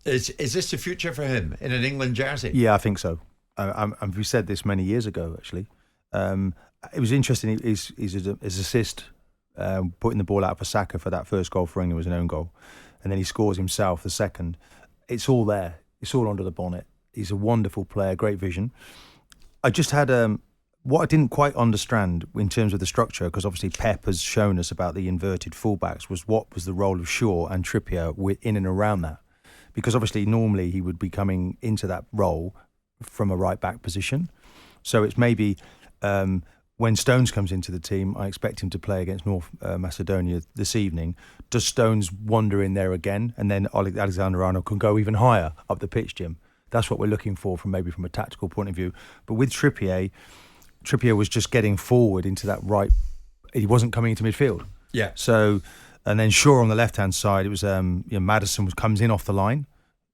Is this the future for him in an England jersey? Yeah, I think so. We said this many years ago, actually. It was interesting. His assist, putting the ball out for Saka for that first goal for England was an own goal. And then he scores himself the second. It's all there. It's all under the bonnet. He's a wonderful player, great vision. I just had what I didn't quite understand in terms of the structure, because obviously Pep has shown us about the inverted fullbacks, was what was the role of Shaw and Trippier in and around that. Because obviously normally he would be coming into that role from a right-back position. So it's maybe when Stones comes into the team, I expect him to play against North Macedonia this evening. Does Stones wander in there again? And then Alexander-Arnold can go even higher up the pitch, Jim. That's what we're looking for from a tactical point of view. But with Trippier was just getting forward into that right. He wasn't coming into midfield. Yeah. So, and then Shaw on the left-hand side, it was Maddison comes in off the line.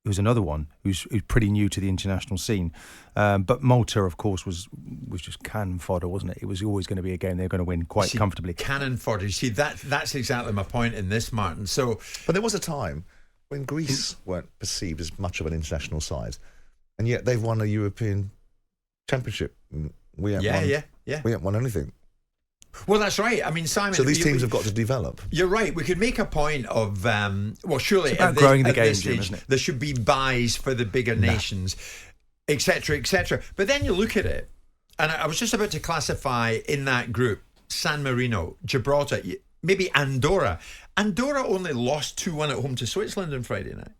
It was another one who's pretty new to the international scene. But Malta, of course, was just cannon fodder, wasn't it? It was always going to be a game they were going to win quite comfortably. Cannon fodder. You see, that's exactly my point in this, Martin. So, but there was a time when Greece weren't perceived as much of an international side, and yet they've won a European Championship. We haven't won anything. Well, that's right. I mean, Simon. So these teams have got to develop. You're right. We could make a point of surely it's about growing the game, Jim, isn't it? There should be buys for the bigger nations, etc., etc. But then you look at it, and I was just about to classify in that group San Marino, Gibraltar, maybe Andorra. Andorra only lost 2-1 at home to Switzerland on Friday night.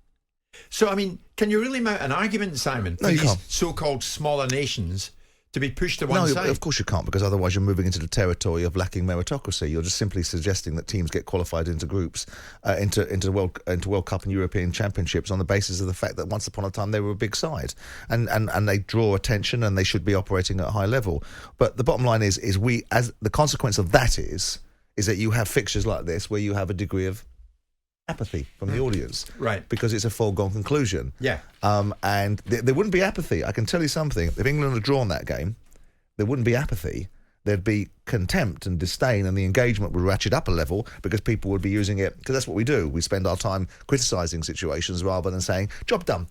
So, I mean, can you really mount an argument, Simon, for these so-called smaller nations to be pushed to one side? No, of course you can't, because otherwise you're moving into the territory of lacking meritocracy. You're just simply suggesting that teams get qualified into groups, into World Cup and European Championships on the basis of the fact that once upon a time they were a big side, and they draw attention and they should be operating at a high level. But the bottom line is we, as the consequence of that is that you have fixtures like this where you have a degree of apathy from the audience, right? Because it's a foregone conclusion. Yeah. And there wouldn't be apathy. I can tell you something. If England had drawn that game, there wouldn't be apathy. There'd be contempt and disdain, and the engagement would ratchet up a level because people would be using it, because that's what we do. We spend our time criticising situations rather than saying, job done.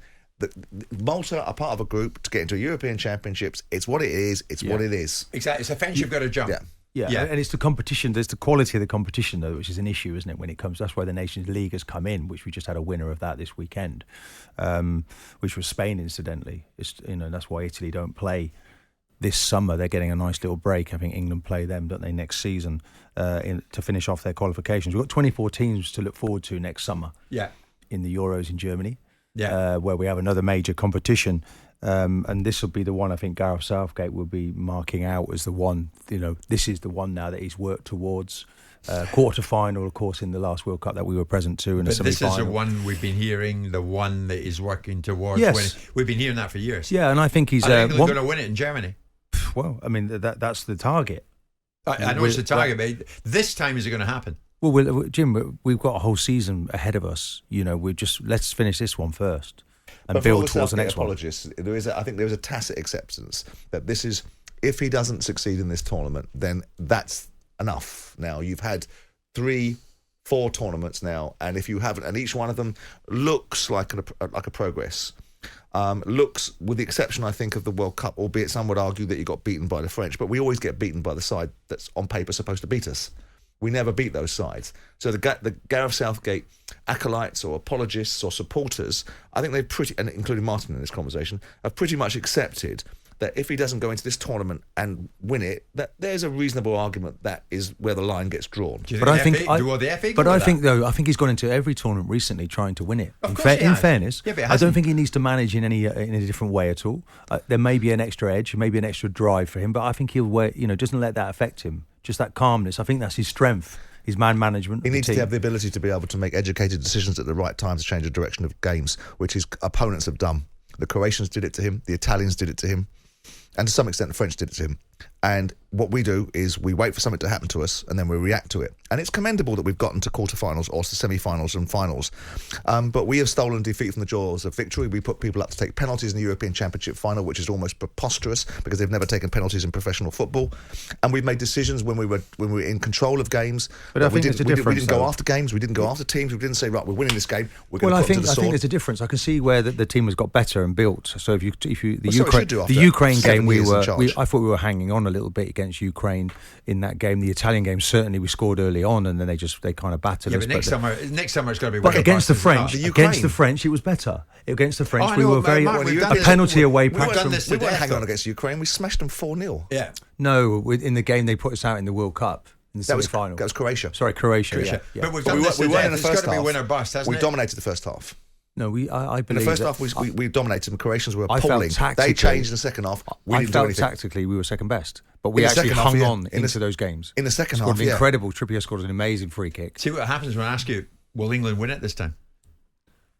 Malta are part of a group to get into European Championships. It's what it is. It's what it is. Exactly. It's a fence you've got to jump. Yeah, and it's the competition. There's the quality of the competition, though, which is an issue, isn't it? When it comes, that's why the Nations League has come in, which we just had a winner of that this weekend, which was Spain, incidentally. That's why Italy don't play this summer. They're getting a nice little break. I think England play them, don't they, next season to finish off their qualifications. We've got 24 teams to look forward to next summer. Yeah, in the Euros in Germany. Yeah, where we have another major competition. And this will be the one I think Gareth Southgate will be marking out as the one. This is the one now that he's worked towards. Quarter-final, of course, in the last World Cup that we were present to, and a semi-final. This is the one we've been hearing, the one that he's working towards. Yes. Winning. We've been hearing that for years. Yeah, and I think he's going to win it in Germany. Well, I mean that's the target. I know it's the target, but this time is it going to happen? Well, Jim, we've got a whole season ahead of us. Let's finish this one first. And build towards the next one. I think there is a tacit acceptance that this is, if he doesn't succeed in this tournament, then that's enough. Now you've had 3-4 tournaments now, and if you haven't, and each one of them looks like a progress. Looks, with the exception, I think, of the World Cup, albeit some would argue that you got beaten by the French, but we always get beaten by the side that's on paper supposed to beat us. We never beat those sides. So the Gareth Southgate acolytes or apologists or supporters, I think they've and including Martin in this conversation, have pretty much accepted that if he doesn't go into this tournament and win it, that there's a reasonable argument that is where the line gets drawn. But I think he's gone into every tournament recently trying to win it. In fairness, I don't think he needs to manage in a different way at all. There may be an extra edge, maybe an extra drive for him, but I think he'll doesn't let that affect him. Just that calmness. I think that's his strength. His man management. He needs to have the ability to be able to make educated decisions at the right time to change the direction of games, which his opponents have done. The Croatians did it to him. The Italians did it to him. And to some extent, the French did it to him. And what we do is we wait for something to happen to us and then we react to it. And it's commendable that we've gotten to quarterfinals or to semi-finals and finals. But we have stolen defeat from the jaws of victory. We put people up to take penalties in the European Championship final, which is almost preposterous because they've never taken penalties in professional football. And we've made decisions when we were in control of games. But I think there's a difference. We didn't go after games. We didn't go after teams. We didn't say, right, we're winning this game. We're going to put them to the sword. I think there's a difference. I can see where the team has got better and built. So the Ukraine game, I thought we were hanging on a little bit against Ukraine in that game. The Italian game, certainly we scored early on, and then they kind of battered us. But next summer it's going to be. But against the French, it was better. Against the French, we were a penalty away. We weren't hanging on against Ukraine. We smashed them 4-0. Yeah. No, in the game they put us out in the World Cup. In the semi-final. That was Croatia. Sorry, Croatia. Yeah. But we've done this. We won in the first half. It's got to be win or bust, hasn't it? We dominated the first half. No, I believe in the first half we dominated them. Croatians were I appalling. They changed in the second half. I felt tactically we were second best, but we actually hung on into those games. In the second half, half, incredible. Trippier scored an amazing free kick. See what happens when I ask you, will England win it this time?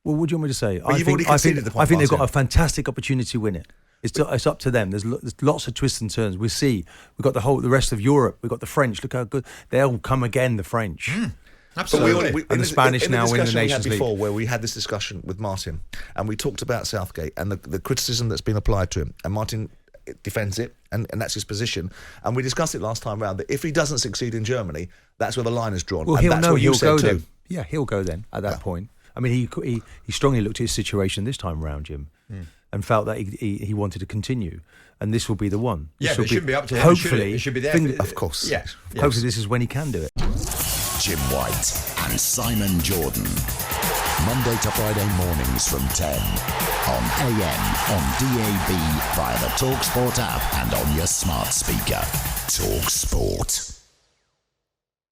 Well, what do you want me to say? I think they've got a fantastic opportunity to win it. It's up to them. There's lots of twists and turns. We've got the rest of Europe. We've got the French. Look how good they'll come again. The French. Absolutely. And the Spanish now win the Nations League. Before, where we had this discussion with Martin, and we talked about Southgate and the criticism that's been applied to him, and Martin defends it, and that's his position. And we discussed it last time round that if he doesn't succeed in Germany, that's where the line is drawn. Well, and he'll know he'll go then. Too. Yeah, he'll go then at that point. I mean, he strongly looked at his situation this time around, Jim, and felt that he wanted to continue. And this will be the one. Yeah, but it shouldn't be up to him. Hopefully, it should be there. Of course. Yeah. Hopefully, this is when he can do it. Jim White and Simon Jordan. Monday to Friday mornings from 10. On AM, on DAB, via the talkSPORT app and on your smart speaker. talkSPORT.